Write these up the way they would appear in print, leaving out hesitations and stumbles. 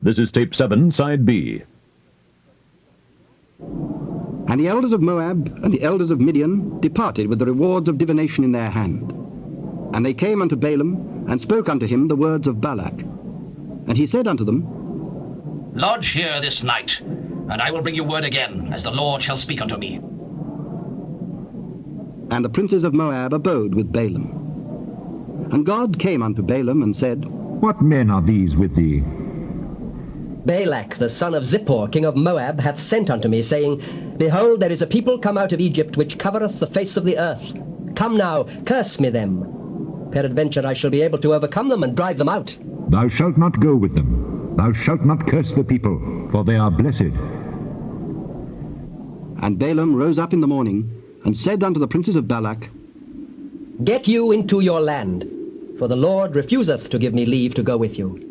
This is tape 7, side B. And the elders of Moab and the elders of Midian departed with the rewards of divination in their hand. And they came unto Balaam, and spoke unto him the words of Balak. And he said unto them, Lodge here this night, and I will bring you word again, as the Lord shall speak unto me. And the princes of Moab abode with Balaam. And God came unto Balaam, and said, What men are these with thee? Balak, the son of Zippor, king of Moab, hath sent unto me, saying, Behold, there is a people come out of Egypt, which covereth the face of the earth. Come now, curse me them. Peradventure I shall be able to overcome them, and drive them out. Thou shalt not go with them. Thou shalt not curse the people, for they are blessed. And Balaam rose up in the morning, and said unto the princes of Balak, Get you into your land, for the Lord refuseth to give me leave to go with you.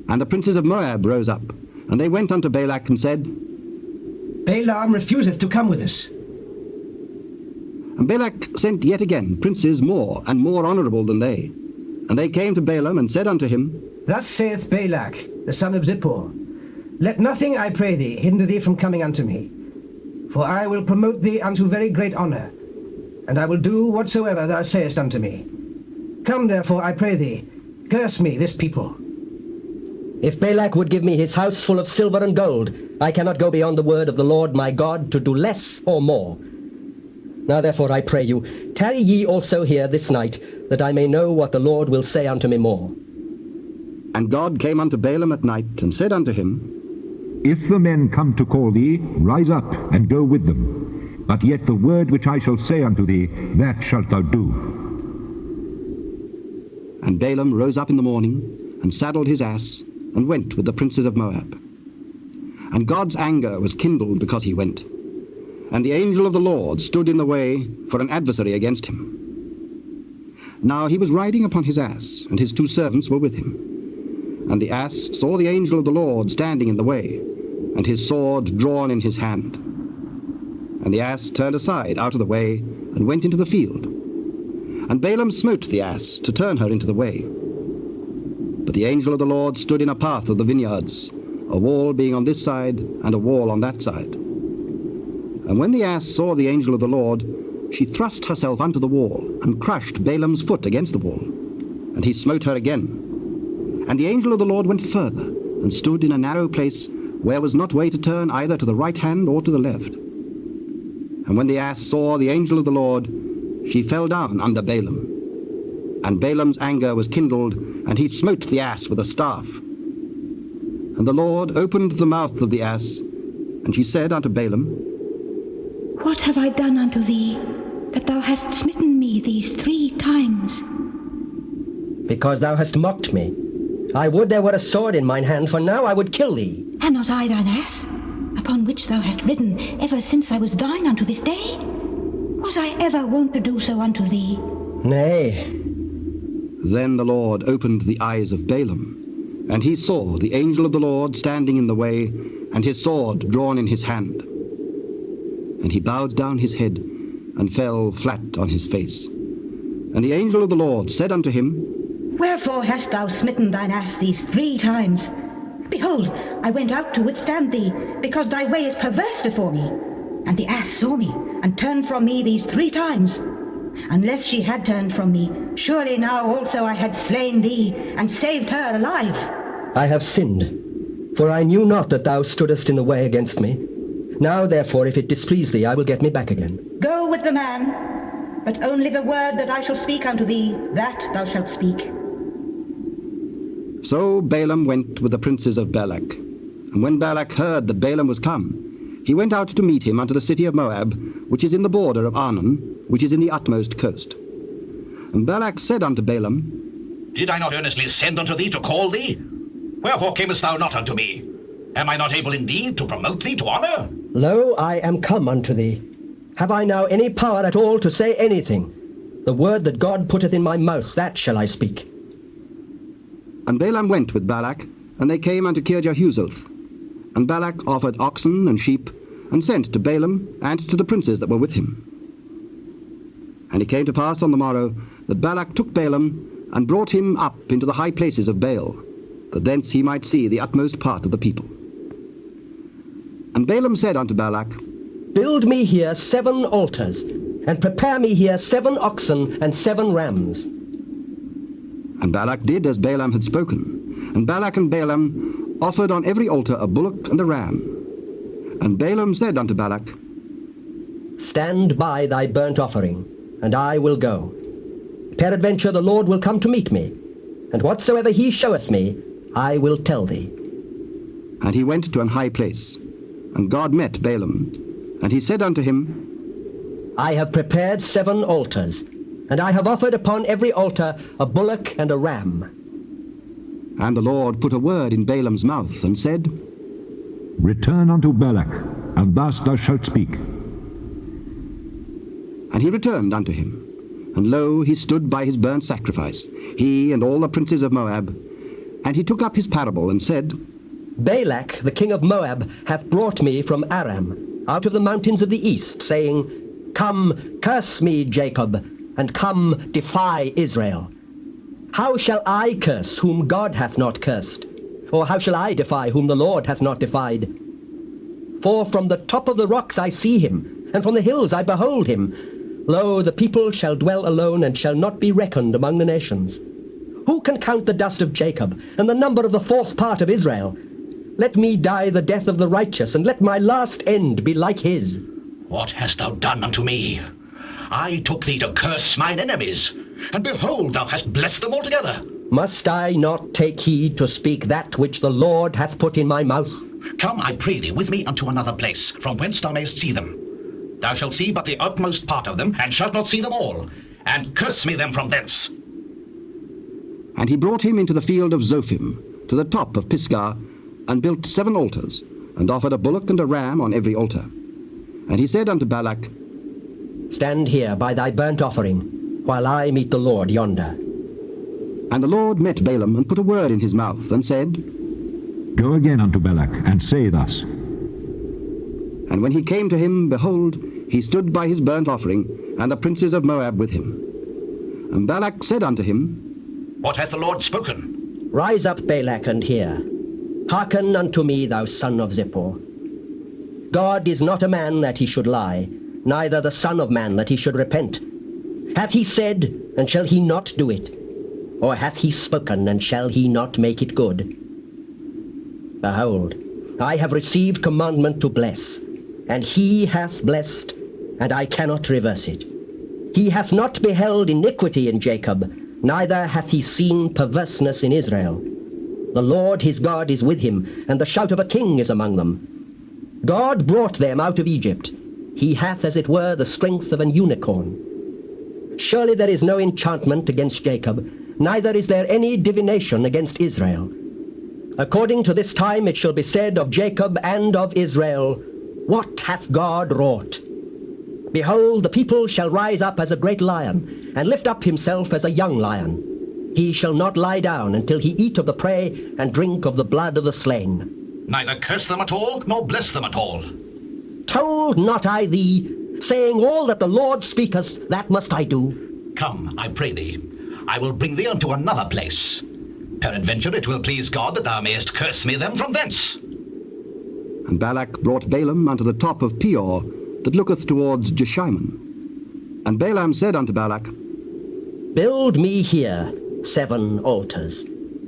And the princes of Moab rose up, and they went unto Balak, and said, Balaam refuseth to come with us. And Balak sent yet again princes more and more honourable than they. And they came to Balaam, and said unto him, Thus saith Balak, the son of Zippor, Let nothing, I pray thee, hinder thee from coming unto me. For I will promote thee unto very great honour, and I will do whatsoever thou sayest unto me. Come therefore, I pray thee, curse me this people. If Balak would give me his house full of silver and gold, I cannot go beyond the word of the Lord my God to do less or more. Now therefore I pray you, tarry ye also here this night, that I may know what the Lord will say unto me more. And God came unto Balaam at night, and said unto him, If the men come to call thee, rise up, and go with them. But yet the word which I shall say unto thee, that shalt thou do. And Balaam rose up in the morning, and saddled his ass, and went with the princes of Moab. And God's anger was kindled because he went. And the angel of the Lord stood in the way for an adversary against him. Now he was riding upon his ass, and his 2 servants were with him. And the ass saw the angel of the Lord standing in the way, and his sword drawn in his hand. And the ass turned aside out of the way, and went into the field. And Balaam smote the ass to turn her into the way. But the angel of the Lord stood in a path of the vineyards, a wall being on this side, and a wall on that side. And when the ass saw the angel of the Lord, she thrust herself unto the wall, and crushed Balaam's foot against the wall. And he smote her again. And the angel of the Lord went further, and stood in a narrow place, where was not way to turn either to the right hand or to the left. And when the ass saw the angel of the Lord, she fell down under Balaam. And Balaam's anger was kindled, and he smote the ass with a staff. And the Lord opened the mouth of the ass, and she said unto Balaam, What have I done unto thee, that thou hast smitten me these 3 times? Because thou hast mocked me. I would there were a sword in mine hand, for now I would kill thee. Am not I thine ass, upon which thou hast ridden ever since I was thine unto this day? Was I ever wont to do so unto thee? Nay. Then the Lord opened the eyes of Balaam, and he saw the angel of the Lord standing in the way, and his sword drawn in his hand. And he bowed down his head, and fell flat on his face. And the angel of the Lord said unto him, Wherefore hast thou smitten thine ass these 3 times? Behold, I went out to withstand thee, because thy way is perverse before me. And the ass saw me, and turned from me these 3 times. Unless she had turned from me, surely now also I had slain thee, and saved her alive. I have sinned, for I knew not that thou stoodest in the way against me. Now therefore, if it displease thee, I will get me back again. Go with the man, but only the word that I shall speak unto thee, that thou shalt speak. So Balaam went with the princes of Balak. And when Balak heard that Balaam was come, he went out to meet him unto the city of Moab, which is in the border of Arnon, which is in the utmost coast. And Balak said unto Balaam, Did I not earnestly send unto thee to call thee? Wherefore camest thou not unto me? Am I not able indeed to promote thee to honour? Lo, I am come unto thee. Have I now any power at all to say anything? The word that God putteth in my mouth, that shall I speak. And Balaam went with Balak, and they came unto Kirjahuzoth. And Balak offered oxen and sheep, and sent to Balaam and to the princes that were with him. And it came to pass on the morrow that Balak took Balaam, and brought him up into the high places of Baal, that thence he might see the utmost part of the people. And Balaam said unto Balak, Build me here 7 altars, and prepare me here 7 oxen and 7 rams. And Balak did as Balaam had spoken. And Balak and Balaam offered on every altar a bullock and a ram. And Balaam said unto Balak, Stand by thy burnt offering, and I will go. Peradventure the Lord will come to meet me, and whatsoever he showeth me, I will tell thee. And he went to an high place. And God met Balaam. And he said unto him, I have prepared 7 altars, and I have offered upon every altar a bullock and a ram. And the Lord put a word in Balaam's mouth, and said, Return unto Balak, and thus thou shalt speak. And he returned unto him. And lo, he stood by his burnt sacrifice, he and all the princes of Moab. And he took up his parable, and said, Balak, the king of Moab, hath brought me from Aram, out of the mountains of the east, saying, Come, curse me, Jacob, and come, defy Israel. How shall I curse whom God hath not cursed? Or how shall I defy whom the Lord hath not defied? For from the top of the rocks I see him, and from the hills I behold him. Lo, the people shall dwell alone, and shall not be reckoned among the nations. Who can count the dust of Jacob, and the number of the 4th part of Israel? Let me die the death of the righteous, and let my last end be like his. What hast thou done unto me? I took thee to curse mine enemies, and behold, thou hast blessed them altogether. Must I not take heed to speak that which the Lord hath put in my mouth? Come, I pray thee, with me unto another place, from whence thou mayest see them. Thou shalt see but the utmost part of them, and shalt not see them all, and curse me them from thence. And he brought him into the field of Zophim, to the top of Pisgah, and built 7 altars, and offered a bullock and a ram on every altar. And he said unto Balak, Stand here by thy burnt offering, while I meet the Lord yonder. And the Lord met Balaam, and put a word in his mouth, and said, Go again unto Balak, and say thus. And when he came to him, behold, he stood by his burnt offering, and the princes of Moab with him. And Balak said unto him, What hath the Lord spoken? Rise up, Balak, and hear. Hearken unto me, thou son of Zippor. God is not a man that he should lie, neither the son of man that he should repent. Hath he said, and shall he not do it? Or hath he spoken, and shall he not make it good? Behold, I have received commandment to bless, and he hath blessed, and I cannot reverse it. He hath not beheld iniquity in Jacob, neither hath he seen perverseness in Israel. The Lord his God is with him, and the shout of a king is among them. God brought them out of Egypt. He hath, as it were, the strength of an unicorn. Surely there is no enchantment against Jacob, neither is there any divination against Israel. According to this time it shall be said of Jacob and of Israel, What hath God wrought? Behold, the people shall rise up as a great lion, and lift up himself as a young lion. He shall not lie down until he eat of the prey, and drink of the blood of the slain. Neither curse them at all, nor bless them at all. Told not I thee, saying all that the Lord speaketh, that must I do? Come, I pray thee, I will bring thee unto another place. Peradventure it will please God that thou mayest curse me them from thence. And Balak brought Balaam unto the top of Peor, that looketh towards Jeshimon. And Balaam said unto Balak, Build me here 7 altars,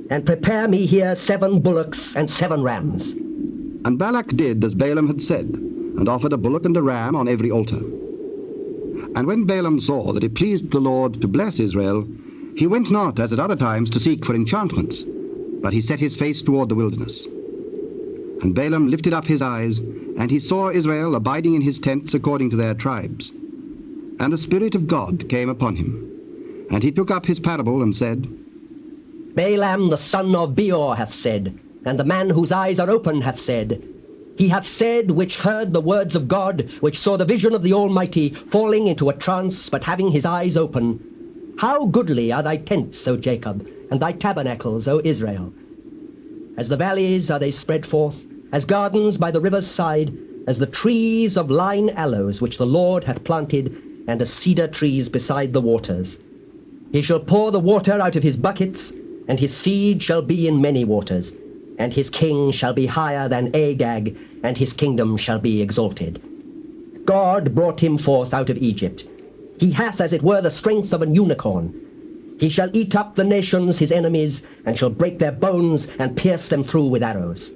and prepare me here 7 bullocks and 7 rams. And Balak did as Balaam had said, and offered a bullock and a ram on every altar. And when Balaam saw that it pleased the Lord to bless Israel, he went not as at other times to seek for enchantments, but he set his face toward the wilderness. And Balaam lifted up his eyes, and he saw Israel abiding in his tents according to their tribes. And the Spirit of God came upon him. And he took up his parable and said, Balaam the son of Beor hath said, and the man whose eyes are open hath said, He hath said, which heard the words of God, which saw the vision of the Almighty, falling into a trance, but having his eyes open. How goodly are thy tents, O Jacob, and thy tabernacles, O Israel! As the valleys are they spread forth, as gardens by the river's side, as the trees of line aloes which the Lord hath planted, and as cedar trees beside the waters. He shall pour the water out of his buckets, and his seed shall be in many waters, and his king shall be higher than Agag, and his kingdom shall be exalted. God brought him forth out of Egypt. He hath as it were the strength of an unicorn. He shall eat up the nations his enemies, and shall break their bones, and pierce them through with arrows.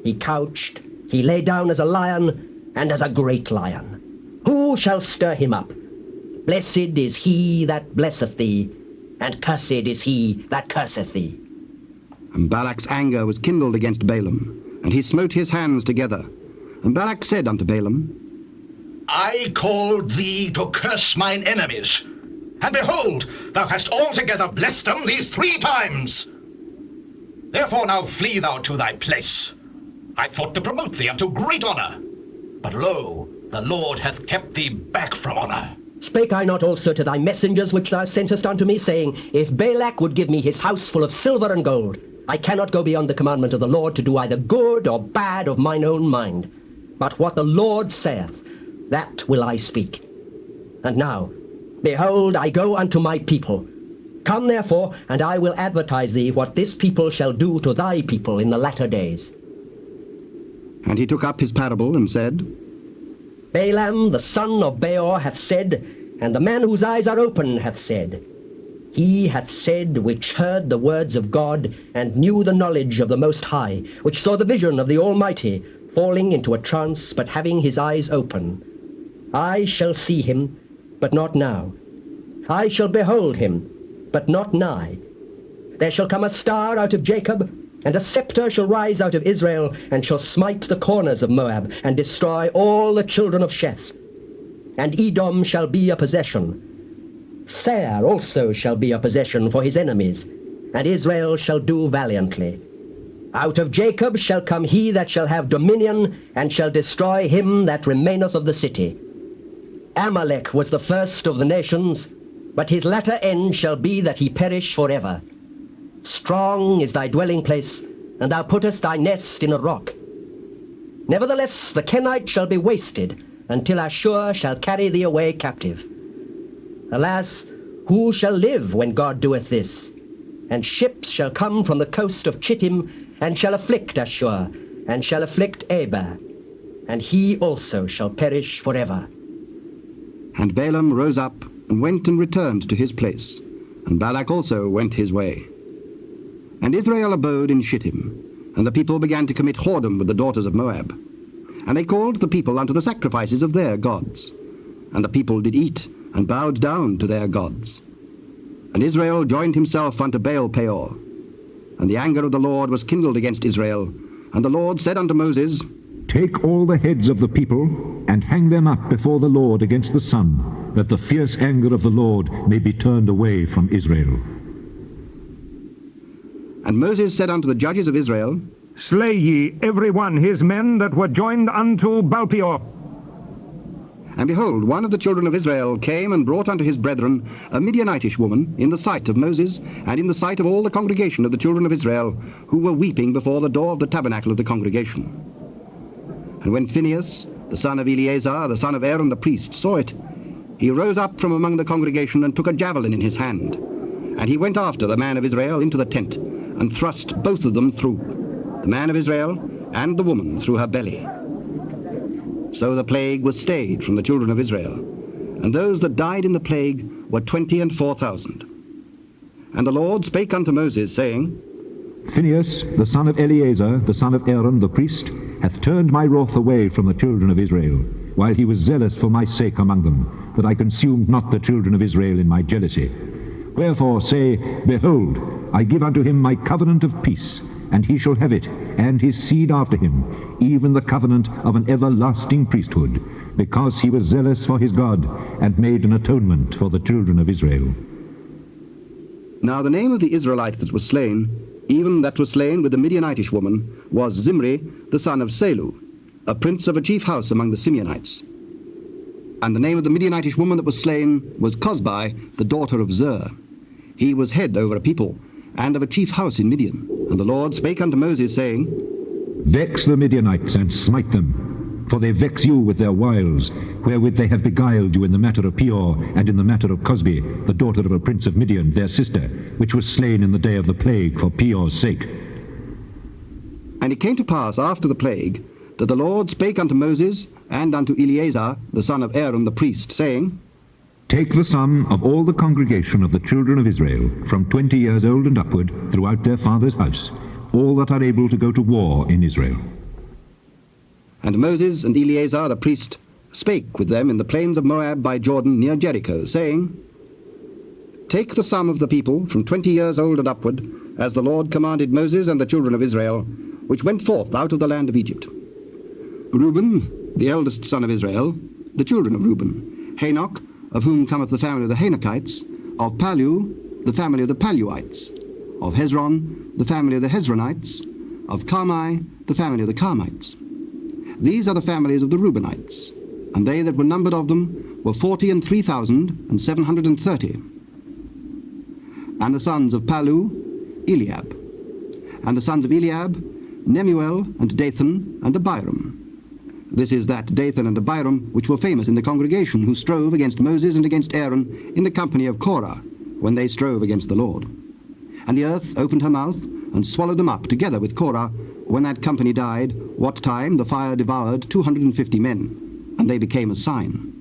He couched, he lay down as a lion, and as a great lion. Who shall stir him up? Blessed is he that blesseth thee, and cursed is he that curseth thee. And Balak's anger was kindled against Balaam, and he smote his hands together. And Balak said unto Balaam, I called thee to curse mine enemies, and behold, thou hast altogether blessed them these 3 times. Therefore now flee thou to thy place. I thought to promote thee unto great honour, but lo, the Lord hath kept thee back from honour. Spake I not also to thy messengers which thou sentest unto me, saying, If Balak would give me his house full of silver and gold, I cannot go beyond the commandment of the Lord to do either good or bad of mine own mind. But what the Lord saith, that will I speak. And now, behold, I go unto my people. Come therefore, and I will advertise thee what this people shall do to thy people in the latter days. And he took up his parable and said, Balaam the son of Beor hath said, and the man whose eyes are open hath said, He hath said which heard the words of God, and knew the knowledge of the Most High, which saw the vision of the Almighty, falling into a trance, but having his eyes open. I shall see him, but not now. I shall behold him, but not nigh. There shall come a star out of Jacob, and a scepter shall rise out of Israel, and shall smite the corners of Moab, and destroy all the children of Sheth. And Edom shall be a possession. Seir also shall be a possession for his enemies, and Israel shall do valiantly. Out of Jacob shall come he that shall have dominion, and shall destroy him that remaineth of the city. Amalek was the first of the nations, but his latter end shall be that he perish forever. Strong is thy dwelling place, and thou puttest thy nest in a rock. Nevertheless the Kenites shall be wasted, until Ashur shall carry thee away captive. Alas, who shall live when God doeth this? And ships shall come from the coast of Chittim, and shall afflict Ashur, and shall afflict Eber, and he also shall perish forever. And Balaam rose up, and went and returned to his place, and Balak also went his way. And Israel abode in Shittim, and the people began to commit whoredom with the daughters of Moab. And they called the people unto the sacrifices of their gods. And the people did eat, and bowed down to their gods. And Israel joined himself unto Baal Peor. And the anger of the Lord was kindled against Israel. And the Lord said unto Moses, Take all the heads of the people, and hang them up before the Lord against the sun, that the fierce anger of the Lord may be turned away from Israel. And Moses said unto the judges of Israel, Slay ye every one his men that were joined unto Baalpeor. And behold, one of the children of Israel came and brought unto his brethren a Midianitish woman in the sight of Moses, and in the sight of all the congregation of the children of Israel, who were weeping before the door of the tabernacle of the congregation. And when Phinehas, the son of Eleazar, the son of Aaron the priest, saw it, he rose up from among the congregation, and took a javelin in his hand. And he went after the man of Israel into the tent, and thrust both of them through, the man of Israel and the woman through her belly. So the plague was stayed from the children of Israel, and those that died in the plague were 24,000. And the Lord spake unto Moses, saying, Phinehas, the son of Eleazar, the son of Aaron the priest, hath turned my wrath away from the children of Israel, while he was zealous for my sake among them, that I consumed not the children of Israel in my jealousy. Wherefore say, Behold, I give unto him my covenant of peace, and he shall have it, and his seed after him, even the covenant of an everlasting priesthood, because he was zealous for his God, and made an atonement for the children of Israel. Now the name of the Israelite that was slain, even that was slain with the Midianitish woman, was Zimri, the son of Salu, a prince of a chief house among the Simeonites. And the name of the Midianitish woman that was slain was Cosbi, the daughter of Zer. He was head over a people, and of a chief house in Midian. And the Lord spake unto Moses, saying, Vex the Midianites, and smite them. For they vex you with their wiles, wherewith they have beguiled you in the matter of Peor, and in the matter of Cosbi, the daughter of a prince of Midian, their sister, which was slain in the day of the plague for Peor's sake. And it came to pass after the plague, that the Lord spake unto Moses and unto Eleazar, the son of Aaron the priest, saying, Take the sum of all the congregation of the children of Israel, from 20 years old and upward, throughout their father's house, all that are able to go to war in Israel. And Moses and Eleazar the priest spake with them in the plains of Moab by Jordan near Jericho, saying, Take the sum of the people from 20 years old and upward, as the Lord commanded Moses and the children of Israel, which went forth out of the land of Egypt. Reuben, the eldest son of Israel, the children of Reuben, Hanok, of whom cometh the family of the Hanokites, of Palu, the family of the Paluites, of Hezron, the family of the Hezronites, of Carmi, the family of the Carmites. These are the families of the Reubenites, and they that were numbered of them were 43,730. And the sons of Palu, Eliab. And the sons of Eliab, Nemuel, and Dathan, and Abiram. This is that Dathan and Abiram which were famous in the congregation, who strove against Moses and against Aaron in the company of Korah, when they strove against the Lord. And the earth opened her mouth, and swallowed them up together with Korah, when that company died, what time the fire devoured 250 men, and they became a sign.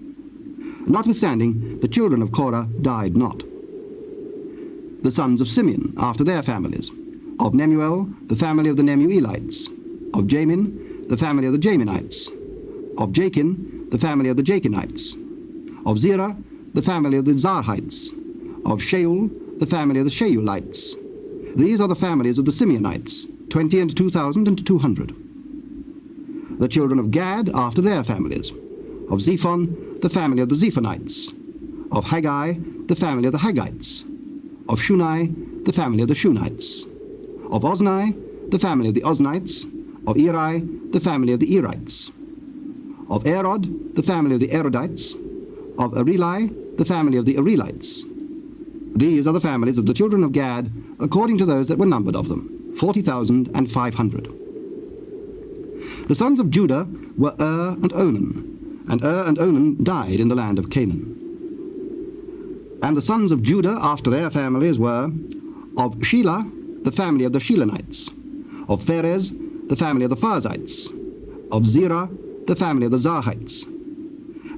Notwithstanding, the children of Korah died not. The sons of Simeon, after their families, of Nemuel, the family of the Nemuelites, of Jamin, the family of the Jaminites, of Jachin, the family of the Jachinites, of Zerah, the family of the Zarhites, of Shaul, the family of the Shaulites. These are the families of the Simeonites, 22,200. The children of Gad after their families, of Zephon, the family of the Zephonites, of Haggai, the family of the Haggites, of Shunai, the family of the Shunites, of Ozni, the family of the Oznites, of Eri, the family of the Erites, of Erod, the family of the Erodites, of Areli, the family of the Arelites. These are the families of the children of Gad, according to those that were numbered of them, 40,500. The sons of Judah were and Onan, and and Onan died in the land of Canaan. And the sons of Judah after their families were, of Shelah, the family of the Shelonites, of Pharez, the family of the Pharzites, of Zerah, the family of the Zarhites.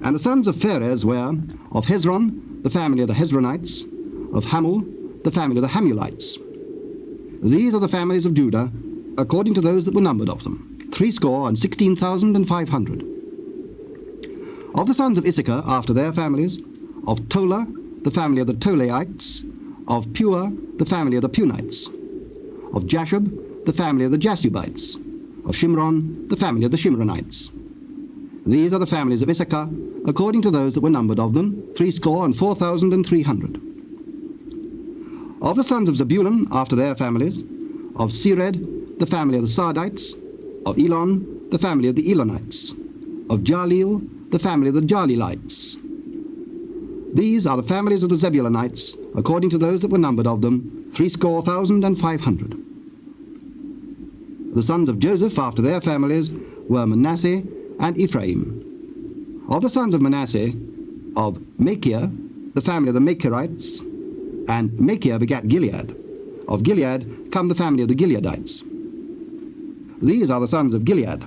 And the sons of Pharez were, of Hezron, the family of the Hezronites, of Hamul, the family of the Hamulites. These are the families of Judah, according to those that were numbered of them, 16,500. Of the sons of Issachar after their families, of Tola, the family of the Tolaites, of Pua, the family of the Punites, of Jashub, the family of the Jashubites, of Shimron, the family of the Shimronites. These are the families of Issachar, according to those that were numbered of them, 64,300. Of the sons of Zebulun after their families, of Sered, the family of the Sardites, of Elon, the family of the Elonites, of Jaleel, the family of the Jalelites. These are the families of the Zebulunites, according to those that were numbered of them, 70,500. The sons of Joseph after their families were Manasseh and Ephraim. Of the sons of Manasseh, of Machir, the family of the Machirites, and Machir begat Gilead. Of Gilead come the family of the Gileadites. These are the sons of Gilead.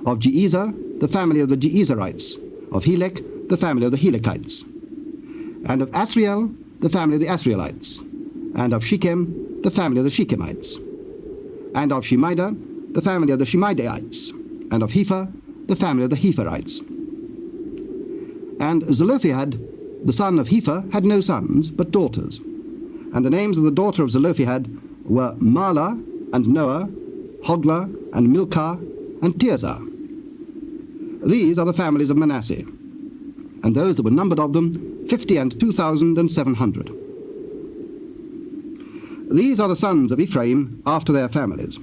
Of Jeezer, the family of the Jeezerites. Of Helek, the family of the Helekites. And of Asriel, the family of the Asrielites. And of Shechem, the family of the Shechemites. And of Shemida, the family of the Shemidaites. And of Hepher, the family of the Hepherites. And Zelophehad, the son of Hepher, had no sons, but daughters. And the names of the daughter of Zelophehad were Mahlah, and Noah, Hoglah, and Milcah, and Tirzah. These are the families of Manasseh, and those that were numbered of them, 52,700. These are the sons of Ephraim after their families.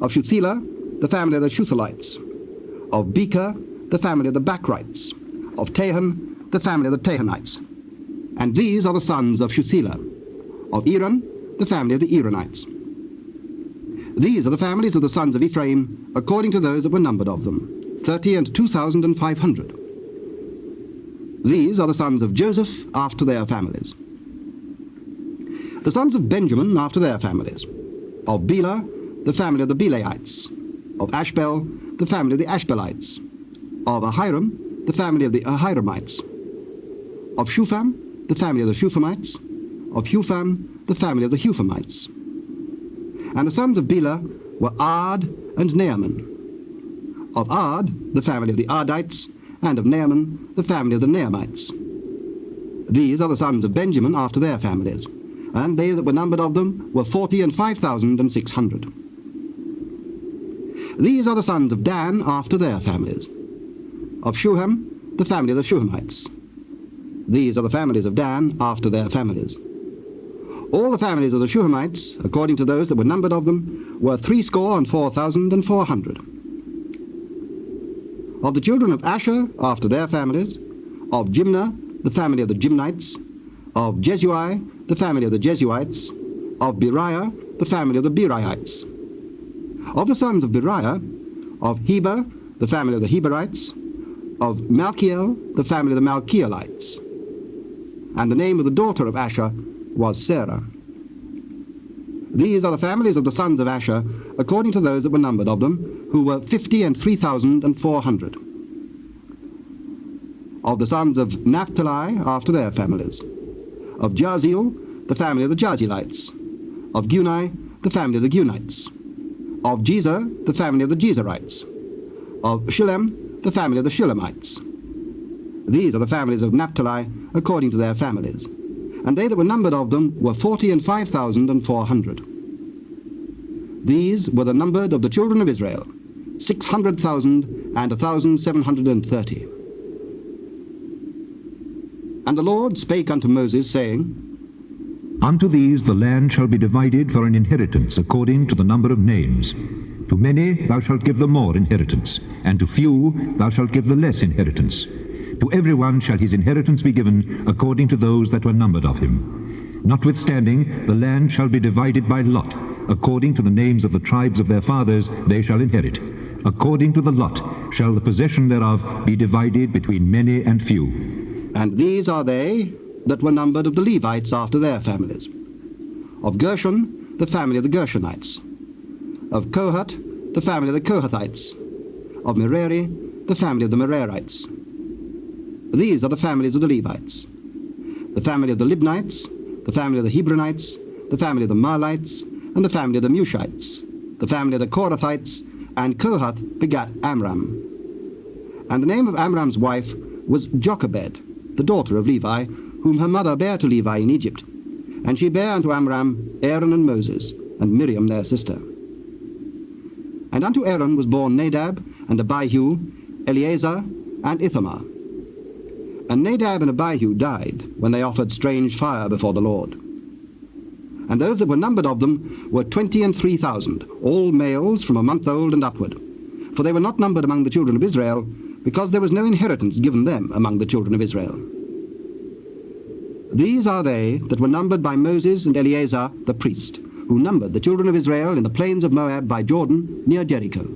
Of Shuthelah, the family of the Shuthalites. Of Becher, the family of the Bachrites. Of Tahan, the family of the Tahanites. And these are the sons of Shuthelah. Of Eran, the family of the Eranites. These are the families of the sons of Ephraim, according to those that were numbered of them, 30 and 2,500. These are the sons of Joseph after their families. The sons of Benjamin after their families. Of Bela, the family of the Belaites. Of Ashbel, the family of the Ashbelites. Of Ahiram, the family of the Ahiramites. Of Shupham, the family of the Shuphamites. Of Hupham, the family of the Huphamites. And the sons of Bela were Ard and Naaman. Of Ard, the family of the Ardites, and of Naaman, the family of the Naamites. These are the sons of Benjamin after their families, and they that were numbered of them were 40 and 5,600. These are the sons of Dan after their families. Of Shuham, the family of the Shuhamites. These are the families of Dan after their families. All the families of the Shuhamites, according to those that were numbered of them, were 64,400. Of the children of Asher after their families, of Jimnah, the family of the Jimnites, of Jesui, the family of the Jesuites, of Beriah, the family of the Beraites. Of the sons of Beriah, of Heber, the family of the Heberites, of Malchiel, the family of the Malchielites. And the name of the daughter of Asher was Sarah. These are the families of the sons of Asher, according to those that were numbered of them, who were 50 and 3,400. Of the sons of Naphtali after their families. Of Jaziel, the family of the Jazielites. Of Guni, the family of the Gunites. Of Jezer, the family of the Jezerites. Of Shillem, the family of the Shillemites. These are the families of Naphtali according to their families. And they that were numbered of them were 40 and 5,400. These were the numbered of the children of Israel, 600,000 and 1,730. And the Lord spake unto Moses, saying, Unto these the land shall be divided for an inheritance according to the number of names. To many thou shalt give the more inheritance, and to few thou shalt give the less inheritance. To every one shall his inheritance be given according to those that were numbered of him. Notwithstanding, the land shall be divided by lot. According to the names of the tribes of their fathers they shall inherit. According to the lot shall the possession thereof be divided between many and few. And these are they that were numbered of the Levites after their families. Of Gershon, the family of the Gershonites. Of Kohath, the family of the Kohathites. Of Merari, the family of the Merarites. These are the families of the Levites. The family of the Libnites, the family of the Hebronites, the family of the Marlites, and the family of the Mushites, the family of the Korathites, and Kohath begat Amram. And the name of Amram's wife was Jochebed, the daughter of Levi, whom her mother bare to Levi in Egypt. And she bare unto Amram Aaron and Moses, and Miriam their sister. And unto Aaron was born Nadab, and Abihu, Eleazar, and Ithamar. And Nadab and Abihu died when they offered strange fire before the Lord. And those that were numbered of them were 20 and 3,000, all males from a month old and upward. For they were not numbered among the children of Israel, because there was no inheritance given them among the children of Israel. These are they that were numbered by Moses and Eleazar the priest, who numbered the children of Israel in the plains of Moab by Jordan near Jericho.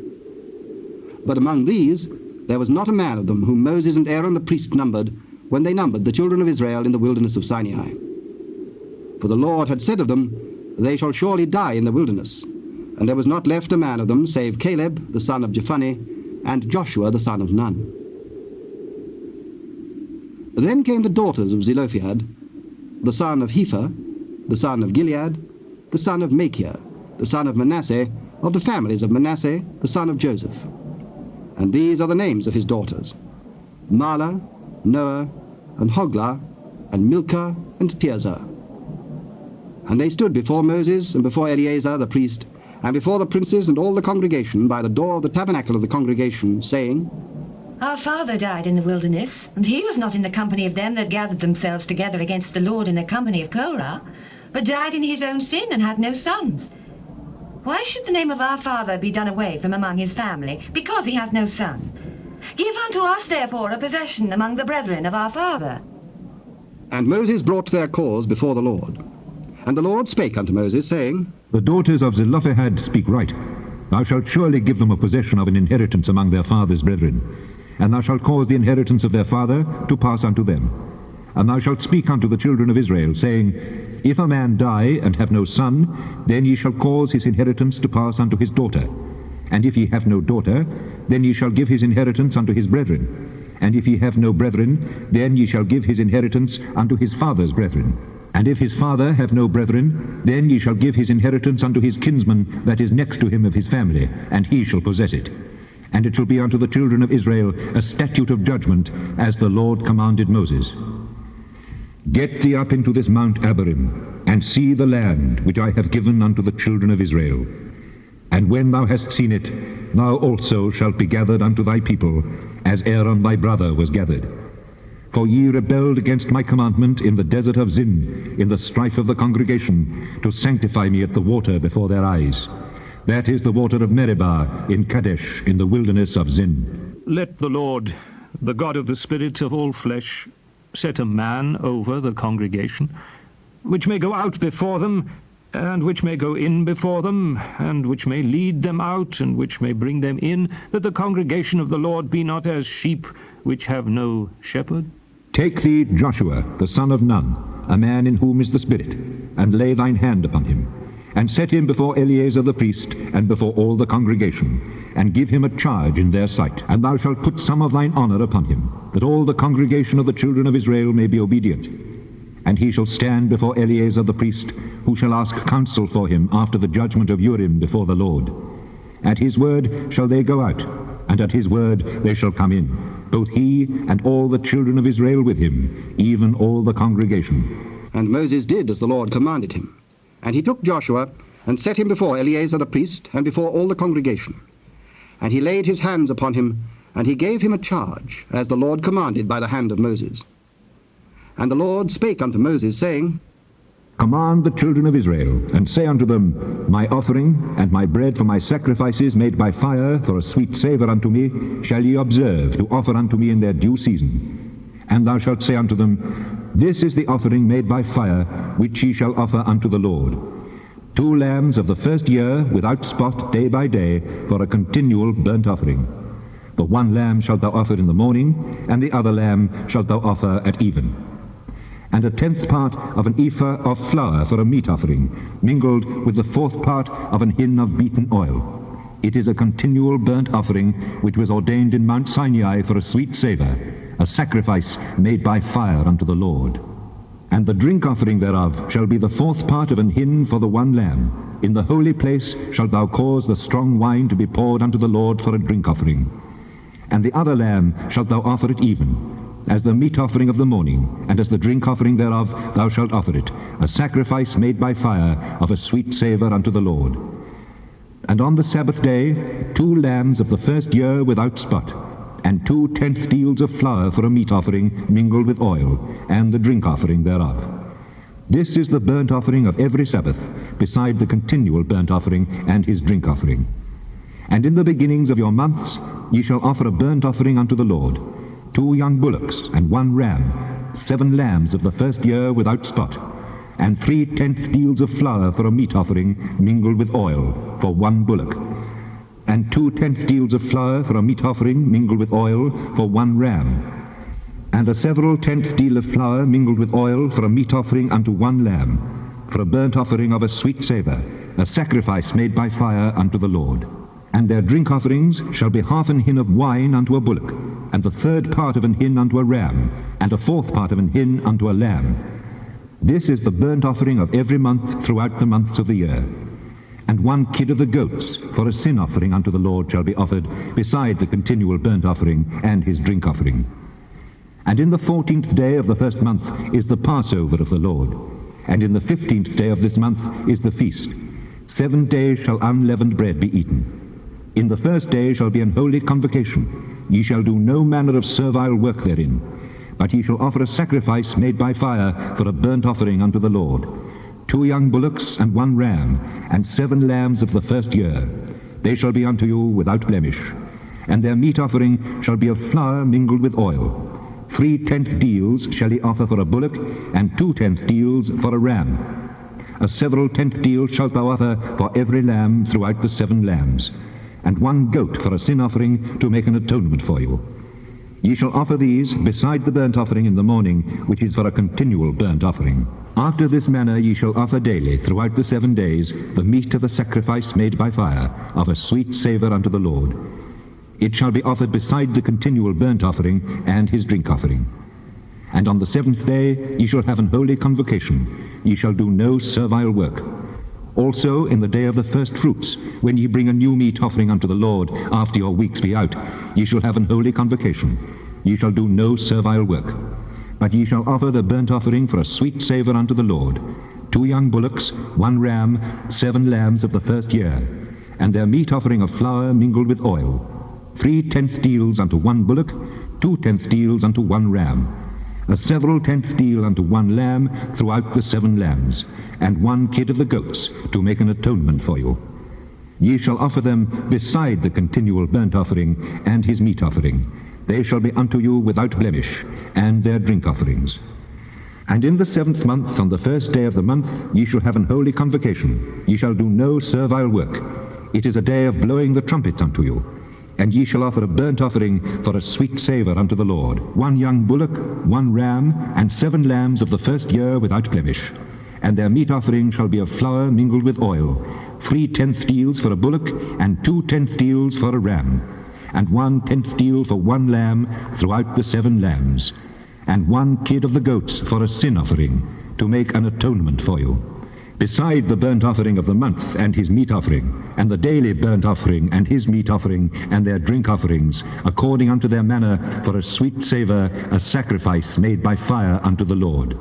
But among these there was not a man of them whom Moses and Aaron the priest numbered when they numbered the children of Israel in the wilderness of Sinai. For the Lord had said of them, They shall surely die in the wilderness. And there was not left a man of them save Caleb the son of Jephunneh, and Joshua the son of Nun. Then came the daughters of Zelophehad, the son of Hepher, the son of Gilead, the son of Machir, the son of Manasseh, of the families of Manasseh, the son of Joseph. And these are the names of his daughters: Mahlah, Noah, and Hoglah, and Milcah, and Tirzah. And they stood before Moses, and before Eleazar the priest, and before the princes and all the congregation by the door of the tabernacle of the congregation, saying, Our father died in the wilderness, and he was not in the company of them that gathered themselves together against the Lord in the company of Korah, but died in his own sin and had no sons. Why should the name of our father be done away from among his family, because he hath no son? Give unto us therefore a possession among the brethren of our father. And Moses brought their cause before the Lord. And the Lord spake unto Moses, saying, The daughters of Zelophehad speak right. Thou shalt surely give them a possession of an inheritance among their father's brethren, and thou shalt cause the inheritance of their father to pass unto them. And thou shalt speak unto the children of Israel, saying, If a man die and have no son, then ye shall cause his inheritance to pass unto his daughter. And if he have no daughter, then ye shall give his inheritance unto his brethren. And if ye have no brethren, then ye shall give his inheritance unto his father's brethren. And if his father have no brethren, then ye shall give his inheritance unto his kinsman that is next to him of his family, and he shall possess it. And it shall be unto the children of Israel a statute of judgment, as the Lord commanded Moses. Get thee up into this Mount Abarim, and see the land which I have given unto the children of Israel. And when thou hast seen it, thou also shalt be gathered unto thy people, as Aaron thy brother was gathered. For ye rebelled against my commandment in the desert of Zin, in the strife of the congregation, to sanctify me at the water before their eyes. That is the water of Meribah in Kadesh, in the wilderness of Zin. Let the Lord, the God of the spirits of all flesh, set a man over the congregation, which may go out before them, and which may go in before them, and which may lead them out, and which may bring them in, that the congregation of the Lord be not as sheep which have no shepherd. Take thee Joshua, the son of Nun, a man in whom is the Spirit, and lay thine hand upon him, and set him before Eleazar the priest, and before all the congregation, and give him a charge in their sight. And thou shalt put some of thine honor upon him, that all the congregation of the children of Israel may be obedient. And he shall stand before Eleazar the priest, who shall ask counsel for him after the judgment of Urim before the Lord. At his word shall they go out, and at his word they shall come in, both he and all the children of Israel with him, even all the congregation. And Moses did as the Lord commanded him. And he took Joshua, and set him before Eleazar the priest, and before all the congregation. And he laid his hands upon him, and he gave him a charge, as the Lord commanded by the hand of Moses. And the Lord spake unto Moses, saying, Command the children of Israel, and say unto them, My offering, and my bread for my sacrifices made by fire for a sweet savour unto me, shall ye observe to offer unto me in their due season. And thou shalt say unto them, This is the offering made by fire, which ye shall offer unto the Lord. 2 lambs of the first year, without spot, day by day, for a continual burnt offering. The 1 lamb shalt thou offer in the morning, and the other lamb shalt thou offer at even. And a 10th part of an ephah of flour for a meat offering, mingled with the 4th part of an hin of beaten oil. It is a continual burnt offering, which was ordained in Mount Sinai for a sweet savour, a sacrifice made by fire unto the Lord. And the drink offering thereof shall be the 4th part of an hin for the 1 lamb. In the holy place shalt thou cause the strong wine to be poured unto the Lord for a drink offering. And the other lamb shalt thou offer at even, as the meat offering of the morning, and as the drink offering thereof thou shalt offer it, a sacrifice made by fire of a sweet savour unto the Lord. And on the Sabbath day 2 lambs of the first year without spot, and 2 tenth deals of flour for a meat offering mingled with oil, and the drink offering thereof. This is the burnt offering of every Sabbath, beside the continual burnt offering and his drink offering. And in the beginnings of your months ye shall offer a burnt offering unto the Lord, 2 young bullocks and 1 ram, 7 lambs of the first year without spot, and 3 tenth deals of flour for a meat offering mingled with oil for 1 bullock, and 2 tenth deals of flour for a meat offering mingled with oil for 1 ram, and a several tenth deal of flour mingled with oil for a meat offering unto 1 lamb, for a burnt offering of a sweet savour, a sacrifice made by fire unto the Lord. And their drink offerings shall be 1/2 an hin of wine unto a bullock, and the 3rd part of an hin unto a ram, and a 4th part of an hin unto a lamb. This is the burnt offering of every month throughout the months of the year. And 1 kid of the goats for a sin offering unto the Lord shall be offered, beside the continual burnt offering and his drink offering. And in the 14th day of the first month is the Passover of the Lord, and in the 15th day of this month is the feast. 7 days shall unleavened bread be eaten. In the first day shall be an holy convocation. Ye shall do no manner of servile work therein, but ye shall offer a sacrifice made by fire for a burnt offering unto the Lord. 2 young bullocks and 1 ram, and 7 lambs of the first year. They shall be unto you without blemish. And their meat offering shall be of flour mingled with oil. 3 tenth deals shall ye offer for a bullock, and 2 tenth deals for a ram. A several tenth deal shalt thou offer for every lamb throughout the 7 lambs, and 1 goat for a sin offering to make an atonement for you. Ye shall offer these beside the burnt offering in the morning, which is for a continual burnt offering. After this manner ye shall offer daily throughout the 7 days the meat of the sacrifice made by fire, of a sweet savour unto the Lord. It shall be offered beside the continual burnt offering and his drink offering. And on the 7th day ye shall have an holy convocation. Ye shall do no servile work. Also in the day of the first fruits, when ye bring a new meat offering unto the Lord, after your weeks be out, ye shall have an holy convocation. Ye shall do no servile work. But ye shall offer the burnt offering for a sweet savour unto the Lord, 2 young bullocks, 1 ram, 7 lambs of the first year, and their meat offering of flour mingled with oil, 3 tenth deals unto 1 bullock, 2 tenth deals unto 1 ram, a several tenth deal unto 1 lamb throughout the 7 lambs, and 1 kid of the goats, to make an atonement for you. Ye shall offer them beside the continual burnt offering and his meat offering. They shall be unto you without blemish, and their drink offerings. And in the 7th month, on the 1st day of the month, ye shall have an holy convocation. Ye shall do no servile work. It is a day of blowing the trumpets unto you. And ye shall offer a burnt offering for a sweet savour unto the Lord, 1 young bullock, 1 ram, and 7 lambs of the first year without blemish. And their meat offering shall be of flour mingled with oil, 3 tenth deals for a bullock, and 2 tenth deals for a ram, and 1 tenth deal for 1 lamb throughout the 7 lambs, and 1 kid of the goats for a sin offering, to make an atonement for you. Beside the burnt offering of the month and his meat offering, and the daily burnt offering and his meat offering, and their drink offerings, according unto their manner, for a sweet savour, a sacrifice made by fire unto the Lord.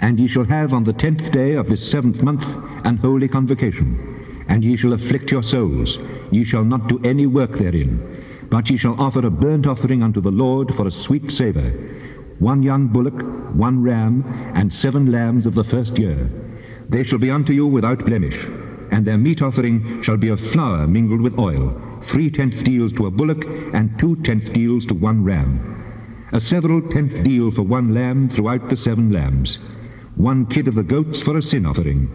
And ye shall have on the 10th day of this 7th month an holy convocation, and ye shall afflict your souls. Ye shall not do any work therein, but ye shall offer a burnt offering unto the Lord for a sweet savour, 1 young bullock, 1 ram, and 7 lambs of the first year. They shall be unto you without blemish, and their meat offering shall be of flour mingled with oil, 3 tenth deals to a bullock, and 2 tenth deals to 1 ram, a several tenth deal for 1 lamb throughout the 7 lambs, 1 kid of the goats for a sin offering,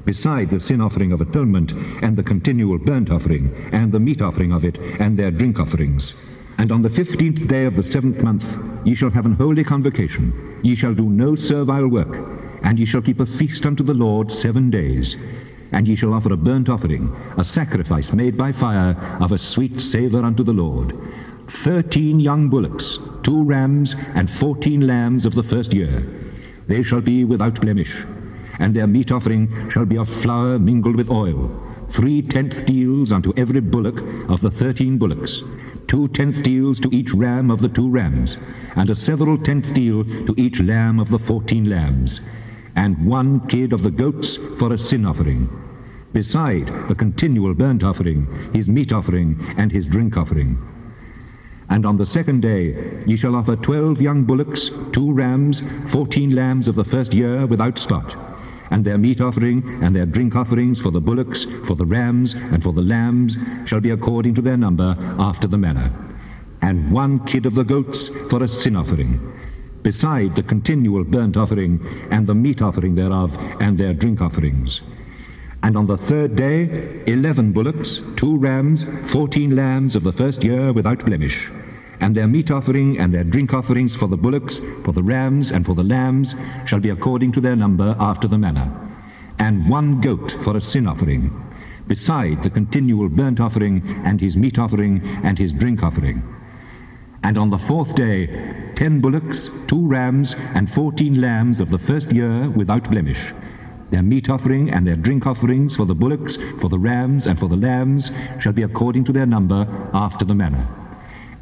beside the sin offering of atonement, and the continual burnt offering, and the meat offering of it, and their drink offerings. And on the 15th day of the 7th month ye shall have an holy convocation. Ye shall do no servile work, and ye shall keep a feast unto the Lord 7 days. And ye shall offer a burnt offering, a sacrifice made by fire, of a sweet savour unto the Lord, 13 young bullocks, 2 rams, and 14 lambs of the first year. They shall be without blemish. And their meat offering shall be of flour mingled with oil, 3 tenth deals unto every bullock of the 13 bullocks, 2 tenth deals to each ram of the 2 rams, and a several tenth deal to each lamb of the 14 lambs, and 1 kid of the goats for a sin offering, beside the continual burnt offering, his meat offering, and his drink offering. And on the 2nd day ye shall offer 12 young bullocks, 2 rams, 14 lambs of the first year without spot, and their meat offering and their drink offerings for the bullocks, for the rams, and for the lambs shall be according to their number, after the manner, and 1 kid of the goats for a sin offering, beside the continual burnt offering, and the meat offering thereof, and their drink offerings. And on the 3rd day 11 bullocks, 2 rams, 14 lambs of the first year without blemish, and their meat offering and their drink offerings for the bullocks, for the rams, and for the lambs shall be according to their number, after the manner, and 1 goat for a sin offering, beside the continual burnt offering, and his meat offering, and his drink offering. And on the 4th day 10 bullocks, 2 rams, and 14 lambs of the first year without blemish, their meat offering and their drink offerings for the bullocks, for the rams, and for the lambs shall be according to their number, after the manner,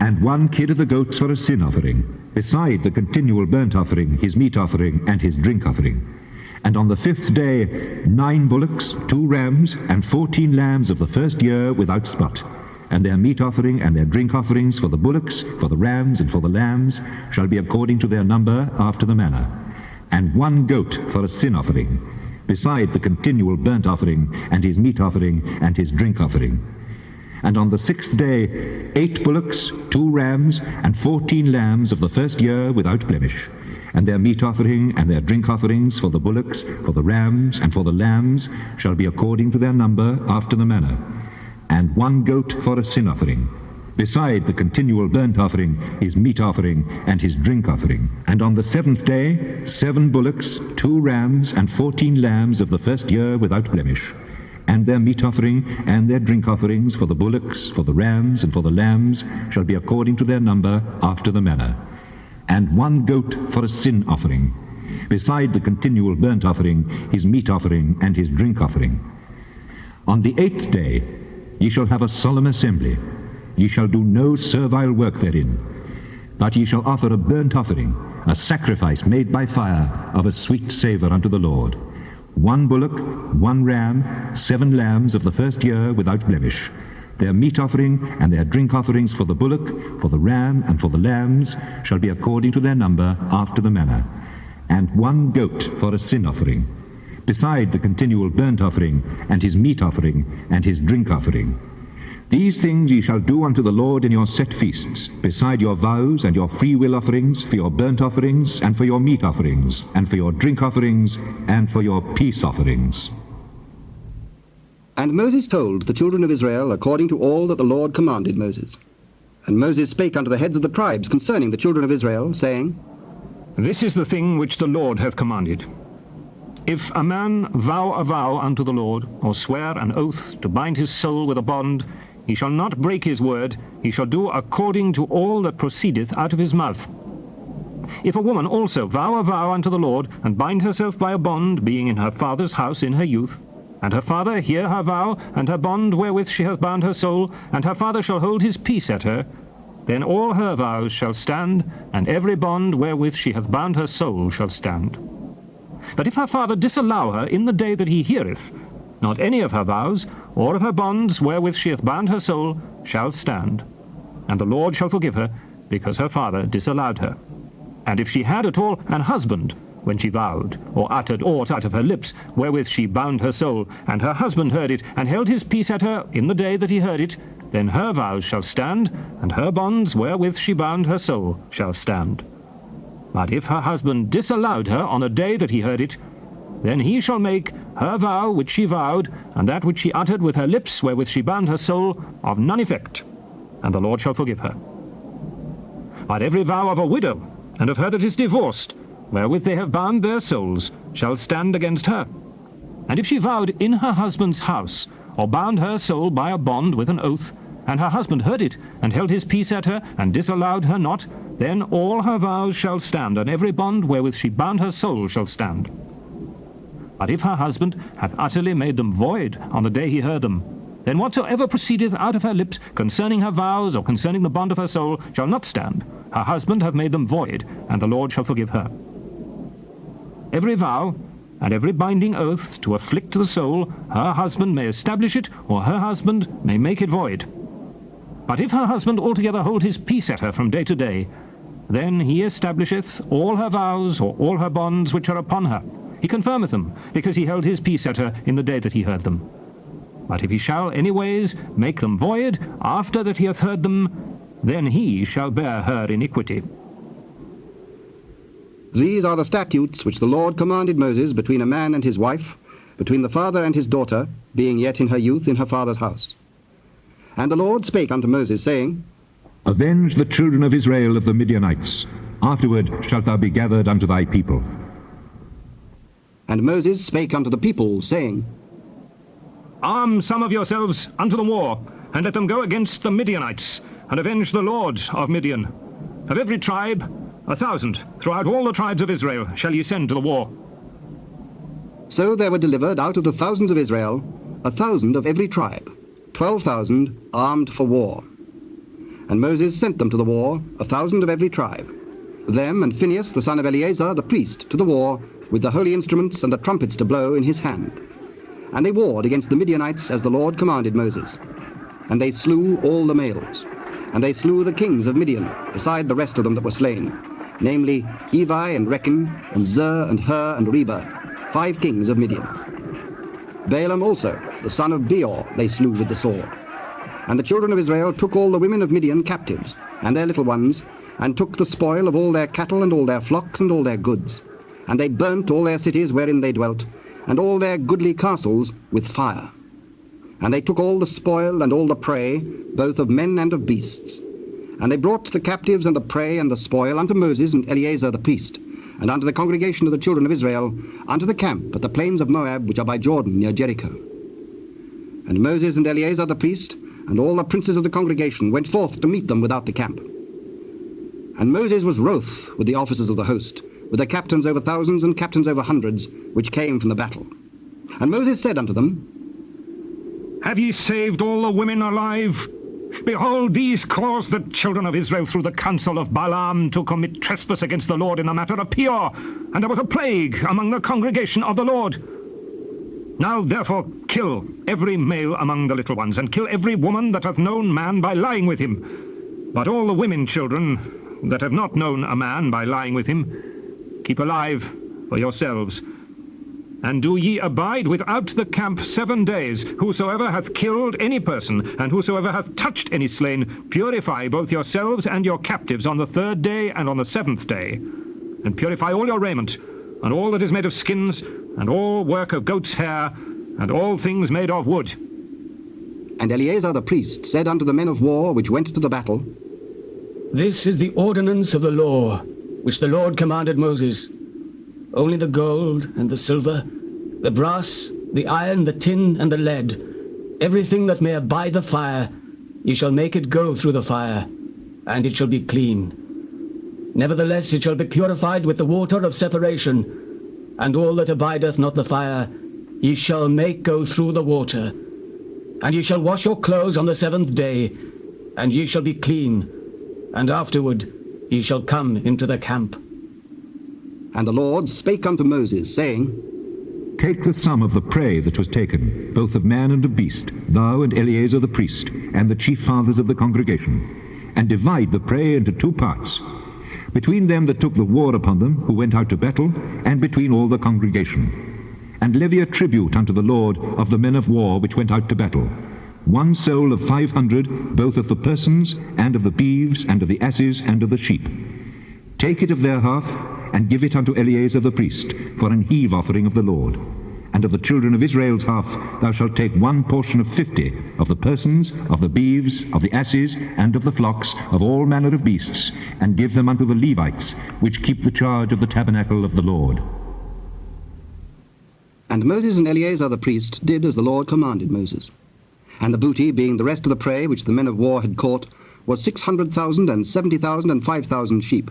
and 1 kid of the goats for a sin offering, beside the continual burnt offering, his meat offering, and his drink offering. And on the 5th day 9 bullocks, 2 rams, and 14 lambs of the first year without spot, and their meat offering and their drink offerings for the bullocks, for the rams, and for the lambs shall be according to their number, after the manner, and 1 goat for a sin offering, beside the continual burnt offering, and his meat offering, and his drink offering. And on the 6th day 8 bullocks, 2 rams, and 14 lambs of the first year without blemish, and their meat offering and their drink offerings for the bullocks, for the rams, and for the lambs shall be according to their number after the manner, and 1 goat for a sin offering, beside the continual burnt offering, his meat offering, and his drink offering. And on the 7th day 7 bullocks, 2 rams, and 14 lambs of the first year without blemish, and their meat offering and their drink offerings for the bullocks, for the rams, and for the lambs shall be according to their number after the manner, and 1 goat for a sin offering, beside the continual burnt offering, his meat offering, and his drink offering. On the 8th day ye shall have a solemn assembly. Ye shall do no servile work therein, but ye shall offer a burnt offering, a sacrifice made by fire of a sweet savour unto the Lord. 1 bullock, 1 ram, 7 lambs of the first year without blemish. Their meat offering and their drink offerings for the bullock, for the ram, and for the lambs shall be according to their number after the manner, and 1 goat for a sin offering, beside the continual burnt offering, and his meat offering, and his drink offering. These things ye shall do unto the Lord in your set feasts, beside your vows and your freewill offerings, for your burnt offerings, and for your meat offerings, and for your drink offerings, and for your peace offerings. And Moses told the children of Israel according to all that the Lord commanded Moses. And Moses spake unto the heads of the tribes concerning the children of Israel, saying, This is the thing which the Lord hath commanded. If a man vow a vow unto the Lord, or swear an oath to bind his soul with a bond, he shall not break his word, he shall do according to all that proceedeth out of his mouth. If a woman also vow a vow unto the Lord, and bind herself by a bond, being in her father's house in her youth, and her father hear her vow, and her bond wherewith she hath bound her soul, and her father shall hold his peace at her, then all her vows shall stand, and every bond wherewith she hath bound her soul shall stand. But if her father disallow her in the day that he heareth, not any of her vows, or of her bonds wherewith she hath bound her soul, shall stand. And the Lord shall forgive her, because her father disallowed her. And if she had at all an husband, when she vowed, or uttered aught out of her lips, wherewith she bound her soul, and her husband heard it, and held his peace at her in the day that he heard it, then her vows shall stand, and her bonds wherewith she bound her soul shall stand. But if her husband disallowed her on a day that he heard it, then he shall make her vow which she vowed, and that which she uttered with her lips wherewith she bound her soul, of none effect, and the Lord shall forgive her. But every vow of a widow, and of her that is divorced, wherewith they have bound their souls, shall stand against her. And if she vowed in her husband's house, or bound her soul by a bond with an oath, and her husband heard it, and held his peace at her, and disallowed her not, then all her vows shall stand, and every bond wherewith she bound her soul shall stand. But if her husband hath utterly made them void on the day he heard them, then whatsoever proceedeth out of her lips concerning her vows, or concerning the bond of her soul, shall not stand. Her husband hath made them void, and the Lord shall forgive her. Every vow, and every binding oath to afflict the soul, her husband may establish it, or her husband may make it void. But if her husband altogether hold his peace at her from day to day, then he establisheth all her vows, or all her bonds which are upon her. He confirmeth them, because he held his peace at her in the day that he heard them. But if he shall anyways make them void, after that he hath heard them, then he shall bear her iniquity. These are the statutes which the Lord commanded Moses between a man and his wife, between the father and his daughter, being yet in her youth in her father's house. And the Lord spake unto Moses, saying, Avenge the children of Israel of the Midianites. Afterward shalt thou be gathered unto thy people. And Moses spake unto the people, saying, Arm some of yourselves unto the war, and let them go against the Midianites, and avenge the lord of Midian. Of every tribe 1,000 throughout all the tribes of Israel shall ye send to the war. So there were delivered out of the thousands of Israel 1,000 of every tribe, 12,000 armed for war. And Moses sent them to the war, 1,000 of every tribe, them and Phinehas the son of Eleazar the priest, to the war, with the holy instruments and the trumpets to blow in his hand. And they warred against the Midianites as the Lord commanded Moses. And they slew all the males. And they slew the kings of Midian, beside the rest of them that were slain, namely Evi and Rechem, and Zur and Hur and Reba, 5 kings of Midian. Balaam also, the son of Beor, they slew with the sword. And the children of Israel took all the women of Midian captives, and their little ones, and took the spoil of all their cattle and all their flocks and all their goods. And they burnt all their cities wherein they dwelt, and all their goodly castles with fire. And they took all the spoil and all the prey, both of men and of beasts. And they brought the captives and the prey and the spoil unto Moses and Eleazar the priest, and unto the congregation of the children of Israel, unto the camp at the plains of Moab, which are by Jordan near Jericho. And Moses and Eleazar the priest, and all the princes of the congregation, went forth to meet them without the camp. And Moses was wroth with the officers of the host, with the captains over thousands and captains over hundreds, which came from the battle. And Moses said unto them, Have ye saved all the women alive? Behold, these caused the children of Israel through the counsel of Balaam to commit trespass against the Lord in the matter of Peor, and there was a plague among the congregation of the Lord. Now therefore kill every male among the little ones, and kill every woman that hath known man by lying with him. But all the women children that have not known a man by lying with him, keep alive for yourselves. And do ye abide without the camp 7 days. Whosoever hath killed any person, and whosoever hath touched any slain, purify both yourselves and your captives on the 3rd day and on the 7th day. And purify all your raiment, and all that is made of skins, and all work of goat's hair, and all things made of wood. And Eleazar the priest said unto the men of war which went to the battle, This is the ordinance of the law, which the Lord commanded Moses. Only the gold and the silver, the brass, the iron, the tin, and the lead, everything that may abide the fire, ye shall make it go through the fire, and it shall be clean. Nevertheless it shall be purified with the water of separation, and all that abideth not the fire, ye shall make go through the water. And ye shall wash your clothes on the 7th day, and ye shall be clean, and afterward ye shall come into the camp. And the Lord spake unto Moses, saying, Take the sum of the prey that was taken, both of man and of beast, thou and Eleazar the priest, and the chief fathers of the congregation, and divide the prey into 2 parts, between them that took the war upon them, who went out to battle, and between all the congregation. And levy a tribute unto the Lord of the men of war which went out to battle, 1 soul of 500, both of the persons, and of the beeves, and of the asses, and of the sheep. Take it of their half, and give it unto Eleazar the priest, for an heave offering of the Lord. And of the children of Israel's half thou shalt take 1 portion of 50, of the persons, of the beeves, of the asses, and of the flocks, of all manner of beasts, and give them unto the Levites, which keep the charge of the tabernacle of the Lord. And Moses and Eleazar the priest did as the Lord commanded Moses. And the booty, being the rest of the prey which the men of war had caught, was 600,000 and 70,000 and 5,000 sheep,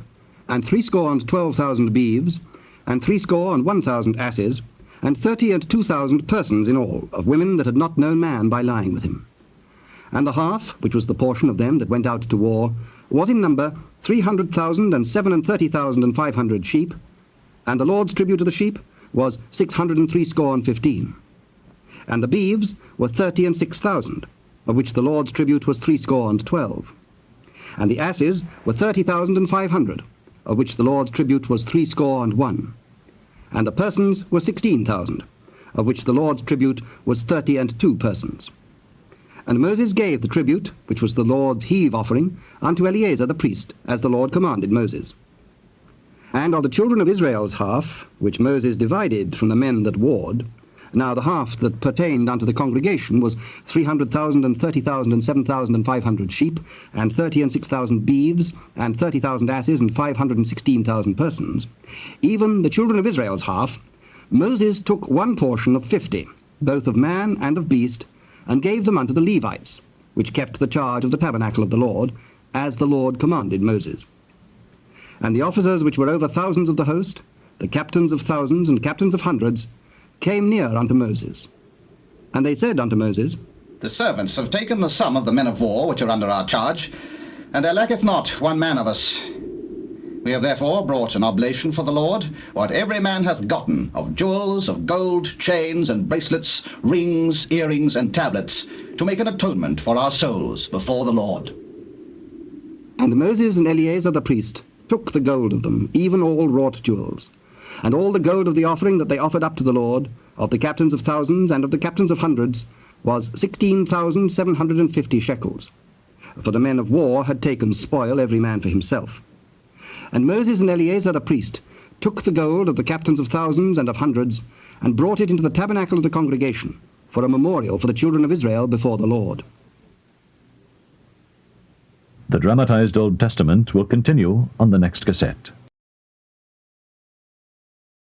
and 12,000 beeves, and 1,000 asses, and 32,000 persons in all, of women that had not known man by lying with him. And the half, which was the portion of them that went out to war, was in number 300,000 and 37,500 sheep, and the Lord's tribute of the sheep was 615. And the beeves were 36,000, of which the Lord's tribute was 12. And the asses were 30,500, of which the Lord's tribute was 61. And the persons were 16,000, of which the Lord's tribute was 32 persons. And Moses gave the tribute, which was the Lord's heave offering, unto Eleazar the priest, as the Lord commanded Moses. And of the children of Israel's half, which Moses divided from the men that warred, now the half that pertained unto the congregation was 300,000 and 30,000 and 7,500 sheep, and 6,000 beeves, and 30,000 asses, and 516,000 persons. Even the children of Israel's half, Moses took 1 portion of 50, both of man and of beast, and gave them unto the Levites, which kept the charge of the tabernacle of the Lord, as the Lord commanded Moses. And the officers which were over thousands of the host, the captains of thousands and captains of hundreds, came near unto Moses. And they said unto Moses, The servants have taken the sum of the men of war which are under our charge, and there lacketh not 1 man of us. We have therefore brought an oblation for the Lord, what every man hath gotten, of jewels, of gold, chains, and bracelets, rings, earrings, and tablets, to make an atonement for our souls before the Lord. And Moses and Eleazar the priest took the gold of them, even all wrought jewels, and all the gold of the offering that they offered up to the Lord, of the captains of thousands and of the captains of hundreds, was 16,750 shekels, for the men of war had taken spoil every man for himself. And Moses and Eleazar the priest took the gold of the captains of thousands and of hundreds, and brought it into the tabernacle of the congregation, for a memorial for the children of Israel before the Lord. The Dramatized Old Testament will continue on the next cassette.